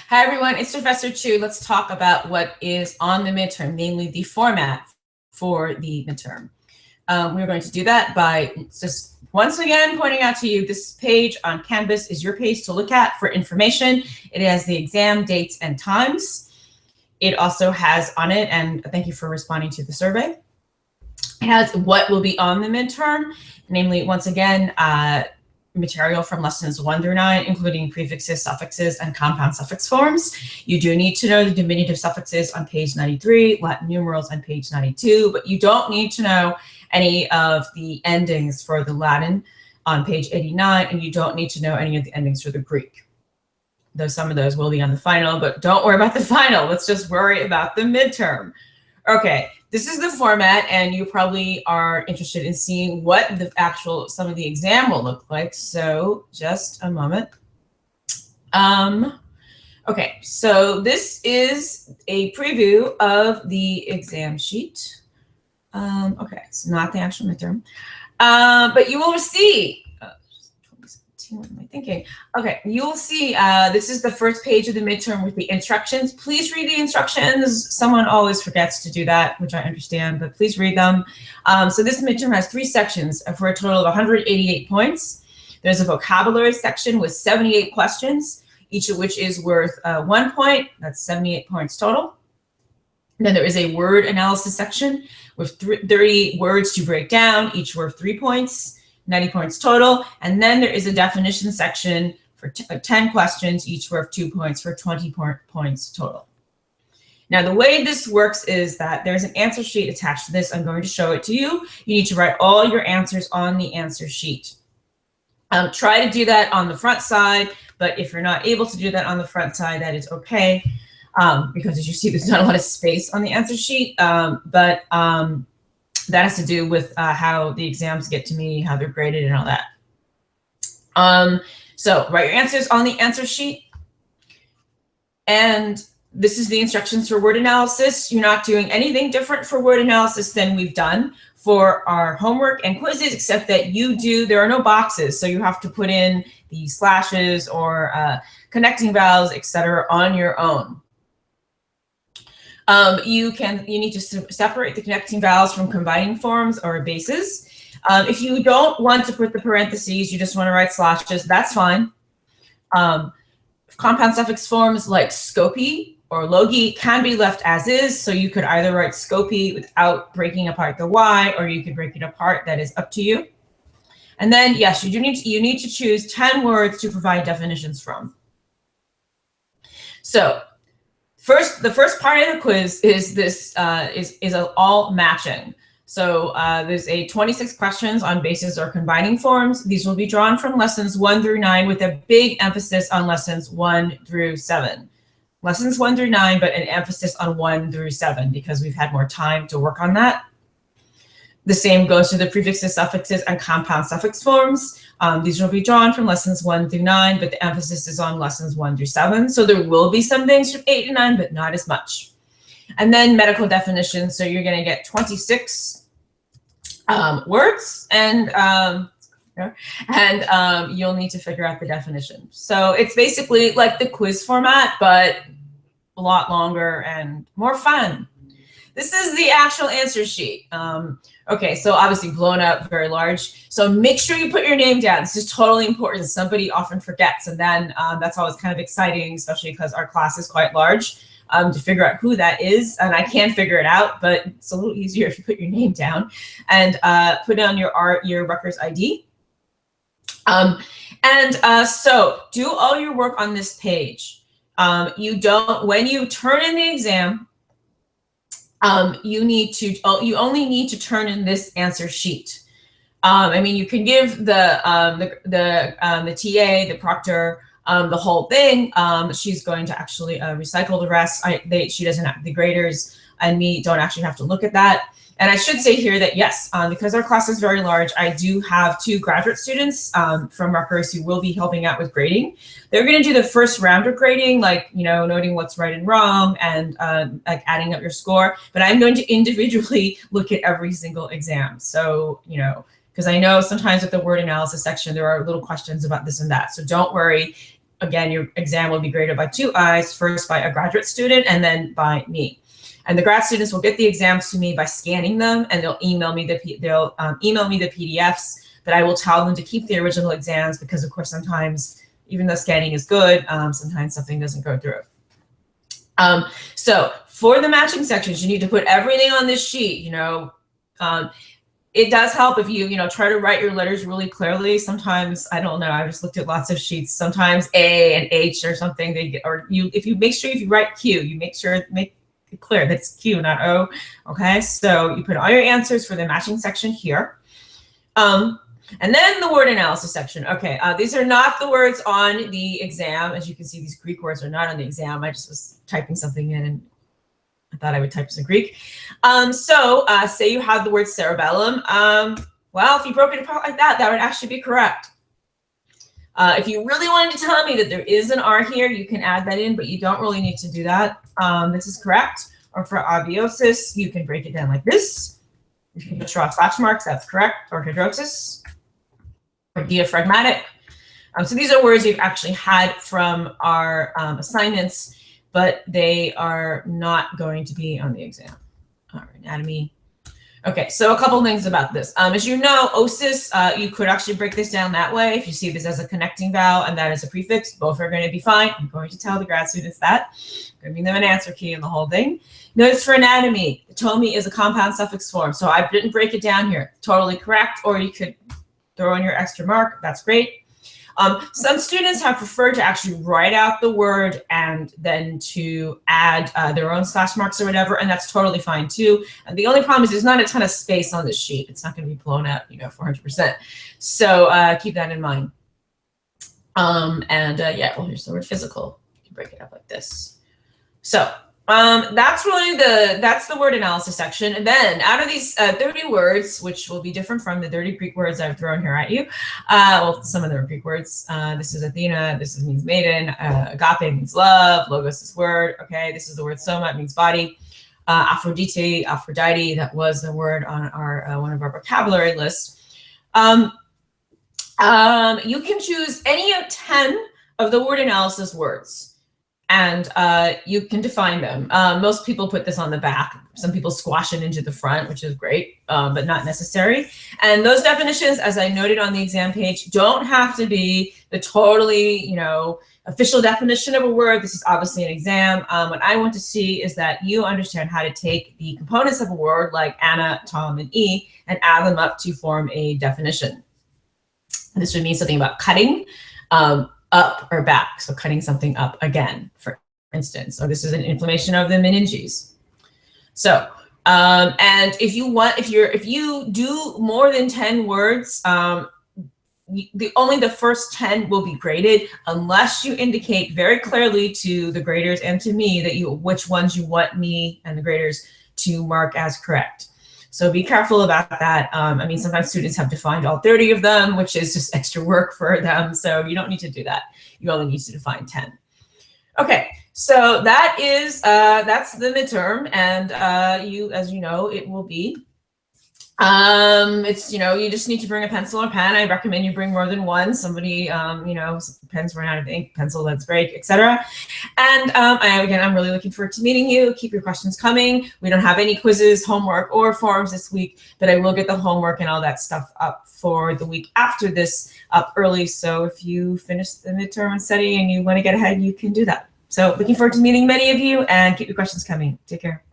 Hi, everyone. It's Professor Chew. Let's talk about what is on the midterm, namely the format for the midterm. We're going to do that by just once again pointing out to you this page on Canvas is your page to look at for information. It has the exam dates and times. It also has on it, and thank you for responding to the survey, it has what will be on the midterm, namely, once again, material from lessons 1 through 9, including prefixes, suffixes, and compound suffix forms. You do need to know the diminutive suffixes on page 93, Latin numerals on page 92, but you don't need to know any of the endings for the Latin on page 89, and you don't need to know any of the endings for the Greek. Though some of those will be on the final, but don't worry about the final. Let's just worry about the midterm. Okay, this is the format, and you probably are interested in seeing what the actual, some of the exam will look like. So just a moment. Okay, so this is a preview of the exam sheet. Okay, it's not the actual midterm, but you will see, what am I thinking? Okay, you will see this is the first page of the midterm with the instructions. Please read the instructions. Someone always forgets to do that, which I understand, but please read them. So this midterm has 3 sections for a total of 188 points. There's a vocabulary section with 78 questions, each of which is worth 1 point. That's 78 points total. And then there is a word analysis section with 30 words to break down, each worth 3 points. 90 points total. And then there is a definition section for 10 questions, each worth 2 points for 20 points total. Now, the way this works is that there's an answer sheet attached to this. I'm going to show it to you. You need to write all your answers on the answer sheet. Try to do that on the front side, but if you're not able to do that on the front side, that is okay, because as you see, there's not a lot of space on the answer sheet, that has to do with how the exams get to me, how they're graded, and all that. So write your answers on the answer sheet. And this is the instructions for word analysis. You're not doing anything different for word analysis than we've done for our homework and quizzes, except that there are no boxes. So you have to put in the slashes or connecting vowels, etc., on your own. You need to separate the connecting vowels from combining forms or bases. If you don't want to put the parentheses, you just want to write slashes, that's fine. Compound suffix forms like scopy or logi can be left as is. So you could either write scopy without breaking apart the Y, or you could break it apart. That is up to you. And then, yes, you need to choose 10 words to provide definitions from. So the first part of the quiz is this is all matching. So there's 26 questions on bases or combining forms. These will be drawn from lessons 1 through 9 with a big emphasis on lessons 1 through 7. Lessons 1 through 9, but an emphasis on 1 through 7 because we've had more time to work on that. The same goes to the prefixes, suffixes, and compound suffix forms. These will be drawn from lessons 1 through 9, but the emphasis is on lessons 1 through 7. So there will be some things from 8 and 9, but not as much. And then medical definitions. So you're going to get 26 words, and you'll need to figure out the definition. So it's basically like the quiz format, but a lot longer and more fun. This is the actual answer sheet. Okay, so obviously blown up, very large. So make sure you put your name down. This is totally important. Somebody often forgets, and then that's always kind of exciting, especially because our class is quite large, to figure out who that is. And I can figure it out, but it's a little easier if you put your name down and put down your Rutgers ID. So do all your work on this page. When you turn in the exam, you only need to turn in this answer sheet. I mean, you can give the TA, the proctor, the whole thing. She's going to actually recycle the rest. She doesn't have, the graders and me don't actually have to look at that. And I should say here that yes, because our class is very large, I do have 2 graduate students from Rutgers who will be helping out with grading. They're going to do the first round of grading, like, noting what's right and wrong and like adding up your score. But I'm going to individually look at every single exam. So, because I know sometimes with the word analysis section, there are little questions about this and that. So don't worry. again, your exam will be graded by 2 eyes, first by a graduate student and then by me. And the grad students will get the exams to me by scanning them, and they'll email me the PDFs, but I will tell them to keep the original exams because, of course, sometimes, even though scanning is good, sometimes something doesn't go through. So for the matching sections, you need to put everything on this sheet. You know, it does help if you try to write your letters really clearly. Sometimes, I don't know, I just looked at lots of sheets. Sometimes A and H or something, if you make sure if you write Q, you make it clear that's Q, not O. Okay, so you put all your answers for the matching section here. And then the word analysis section. Okay, these are not the words on the exam. As you can see, these Greek words are not on the exam. I just was typing something in and I thought I would type some Greek. Say you had the word cerebellum. Well, if you broke it apart like that, that would actually be correct. If you really wanted to tell me that there is an R here, you can add that in, but you don't really need to do that. This is correct. Or for abiosis, you can break it down like this. You can draw slash marks, that's correct. Or hydrosis. Or diaphragmatic. So these are words you've actually had from our assignments, but they are not going to be on the exam. All right, anatomy. Okay, so a couple things about this. As you know, osis, you could actually break this down that way. If you see this as a connecting vowel and that as a prefix, both are going to be fine. I'm going to tell the grad students that. I'm giving them an answer key in the whole thing. Notice for anatomy, tomi is a compound suffix form, so I didn't break it down here. Totally correct, or you could throw in your extra mark. That's great. Some students have preferred to actually write out the word and then to add their own slash marks or whatever, and that's totally fine too. And the only problem is there's not a ton of space on this sheet. It's not going to be blown out, 400%. So keep that in mind. Yeah, well, here's the word physical. You can break it up like this. So that's the word analysis section. And then out of these 30 words, which will be different from the 30 Greek words I've thrown here at you, well, some of them are Greek words. This is Athena, means maiden, agape means love, logos is word, okay, this is the word soma, it means body, Aphrodite, that was the word on our one of our vocabulary lists. You can choose any of 10 of the word analysis words. And you can define them. Most people put this on the back. Some people squash it into the front, which is great, but not necessary. And those definitions, as I noted on the exam page, don't have to be the totally, official definition of a word. This is obviously an exam. What I want to see is that you understand how to take the components of a word like Anna, Tom, and E and add them up to form a definition. This would mean something about cutting, up or back, so cutting something up again, for instance. So this is an inflammation of the meninges. So, and if you do more than 10 words, only the first 10 will be graded unless you indicate very clearly to the graders and to me that which ones you want me and the graders to mark as correct. So be careful about that. I mean, sometimes students have defined all 30 of them, which is just extra work for them. So you don't need to do that. You only need to define 10. Okay, so that is that's the midterm, and as you know, it will be. It's you just need to bring a pencil or pen. I recommend you bring more than one. Somebody pens run out of ink, pencil lets break, etc. And again, I'm really looking forward to meeting you. Keep your questions coming. We don't have any quizzes, homework, or forms this week, but I will get the homework and all that stuff up for the week after this up early. So if you finish the midterm and study and you want to get ahead, you can do that. So looking forward to meeting many of you, and keep your questions coming. Take care.